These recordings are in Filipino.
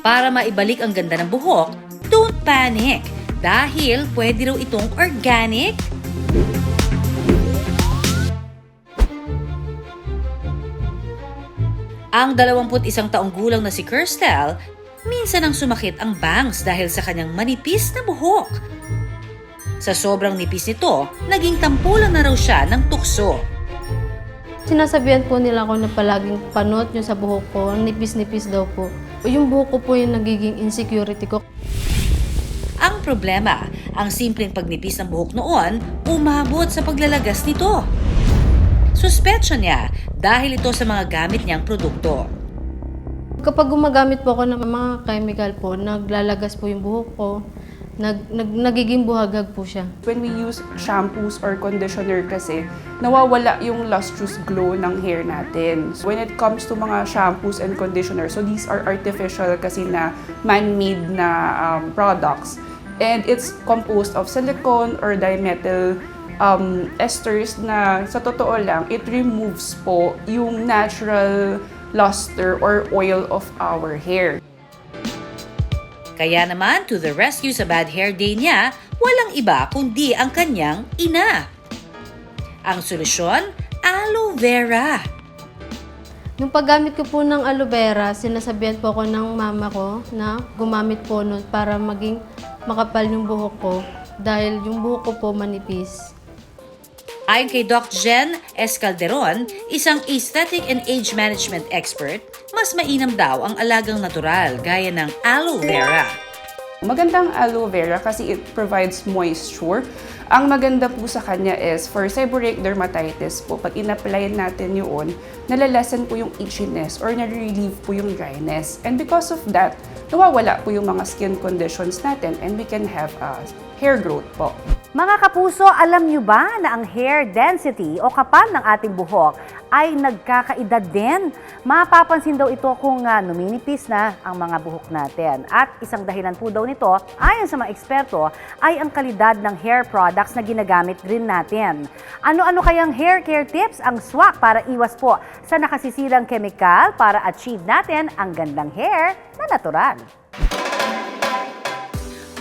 Para maibalik ang ganda ng buhok, don't panic dahil pwede raw itong organic. Ang 21 taong gulang na si Kirstel, minsan ang sumakit ang bangs dahil sa kanyang manipis na buhok. Sa sobrang nipis nito, naging tampulan na raw siya ng tukso. Sinasabihan po nila ako na palaging panot yung sa buhok ko, nipis-nipis daw po. Yung buhok ko po yung nagiging insecurity ko. Ang problema, ang simpleng pagnipis ng buhok noon, umabot sa paglalagas nito. Suspetsya niya dahil ito sa mga gamit niyang produkto. Kapag gumagamit po ako ng mga chemical po, naglalagas po yung buhok ko, nagiging buhagag po siya. When we use shampoos or conditioner kasi, nawawala yung lustrous glow ng hair natin. When it comes to mga shampoos and conditioner, so these are artificial kasi na man-made na products. And it's composed of silicone or dimethyl esters na sa totoo lang, it removes po yung natural luster or oil of our hair. Kaya naman, to the rescue sa bad hair day niya, walang iba kundi ang kanyang ina. Ang solusyon, aloe vera. Nung paggamit ko po ng aloe vera, sinasabihan po ako ng mama ko na gumamit po nun para maging makapal yung buhok ko dahil yung buhok ko po manipis. Ayon kay Doc Jen Escalderon, isang aesthetic and age management expert, mas mainam daw ang alagang natural gaya ng aloe vera. Magandang aloe vera kasi it provides moisture. Ang maganda po sa kanya is for seborrheic dermatitis po, pag in-apply natin yun, nalalesen po yung itchiness or na-relieve po yung dryness. And because of that, nawawala po yung mga skin conditions natin and we can have hair growth po. Mga kapuso, alam nyo ba na ang hair density o kapal ng ating buhok ay nagkakaedad din? Mapapansin daw ito kung numinipis na ang mga buhok natin. At isang dahilan po daw nito, ayon sa mga eksperto, ay ang kalidad ng hair products na ginagamit rin natin. Ano-ano kayang hair care tips ang swak para iwas po sa nakasisirang chemical para achieve natin ang gandang hair na natural?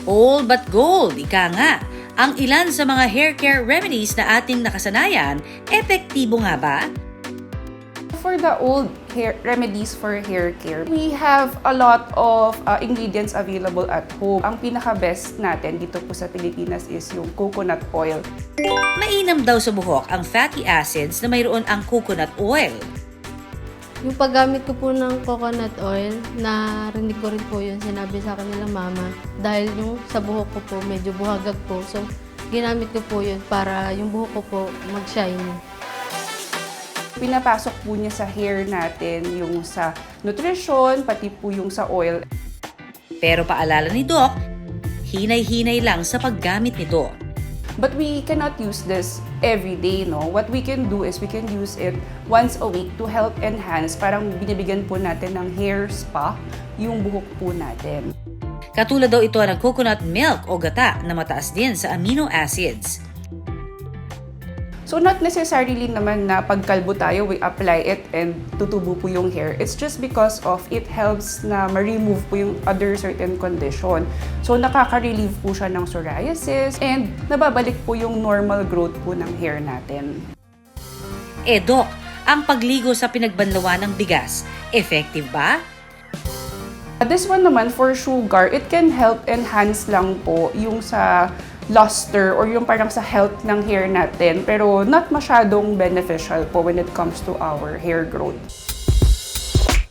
All but gold, ika nga. Ang ilan sa mga hair care remedies na ating nakasanayan, epektibo nga ba? For the old hair remedies for hair care, we have a lot of ingredients available at home. Ang pinaka-best natin dito po sa Pilipinas is yung coconut oil. Mainam daw sa buhok ang fatty acids na mayroon ang coconut oil. Yung paggamit ko po ng coconut oil, narinig ko rin po yun, sinabi sa kanilang mama. Dahil yung sa buhok ko po, medyo buhagag po. So, ginamit ko po yun para yung buhok ko po mag-shine. Pinapasok po niya sa hair natin yung sa nutrition, pati po yung sa oil. Pero paalala ni Doc, hinay-hinay lang sa paggamit nito. But we cannot use this every day, no? What we can do is we can use it once a week to help enhance. Parang binibigyan po natin ng hair spa yung buhok po natin. Katulad daw ito ng coconut milk o gata na mataas din sa amino acids. So not necessarily naman na pagkalbo tayo, we apply it and tutubo po yung hair. It's just because of it helps na ma-remove po yung other certain condition. So nakaka-relieve po siya ng psoriasis and nababalik po yung normal growth po ng hair natin. Doc, ang pagligo sa pinagbanlawan ng bigas, effective ba? This one naman for sugar, it can help enhance lang po yung sa luster or yung parang sa health ng hair natin, pero not masyadong beneficial po when it comes to our hair growth.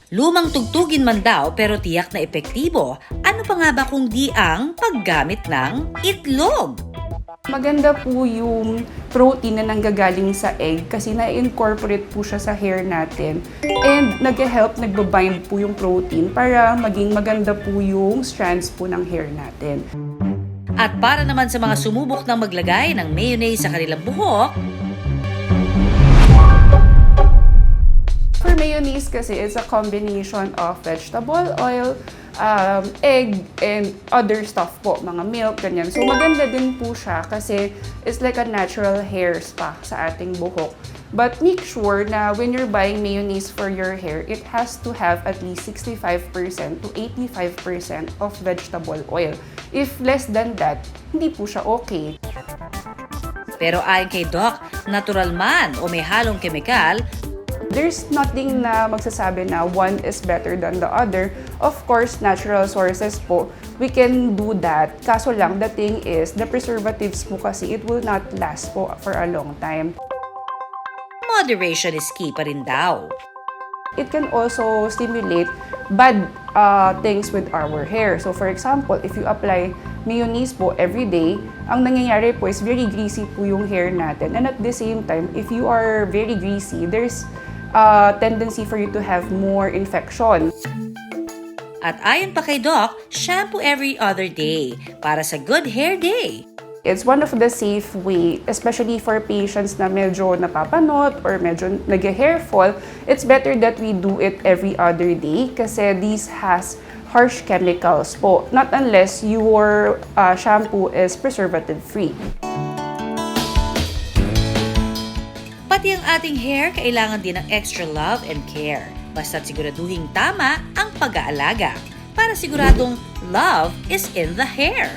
Lumang tugtugin man daw pero tiyak na epektibo. Ano pa nga ba kung di ang paggamit ng itlog? Maganda po yung protein na nanggagaling sa egg kasi na-incorporate po siya sa hair natin and nag-help, nagbabind po yung protein para maging maganda po yung strands po ng hair natin. At para naman sa mga sumubok ng maglagay ng mayonnaise sa kanilang buhok, for mayonnaise kasi, it's a combination of vegetable oil, egg and other stuff po, mga milk, ganyan. So maganda din po siya kasi it's like a natural hair spa sa ating buhok. But make sure na when you're buying mayonnaise for your hair, it has to have at least 65% to 85% of vegetable oil. If less than that, hindi po siya okay. Pero ayon kay Doc, natural man o may halong kemikal, There's nothing na magsasabi na one is better than the other. Of course, natural sources po, we can do that. Kaso lang, the thing is, the preservatives po kasi, it will not last po for a long time. moderation is key pa rin daw. It can also stimulate bad things with our hair. So for example, if you apply mayonnaise po every day, ang nangyayari po is very greasy po yung hair natin. And at the same time, if you are very greasy, there's a tendency for you to have more infection. At ayon pa kay Doc, shampoo every other day para sa good hair day. It's one of the safe way, especially for patients na medyo napapanot or medyo nag-hair fall. It's better that we do it every other day kasi this has harsh chemicals po, not unless your shampoo is preservative-free. Pati ang ating hair kailangan din ng extra love and care. Basta't siguraduhing tama ang pag-aalaga para siguradong love is in the hair.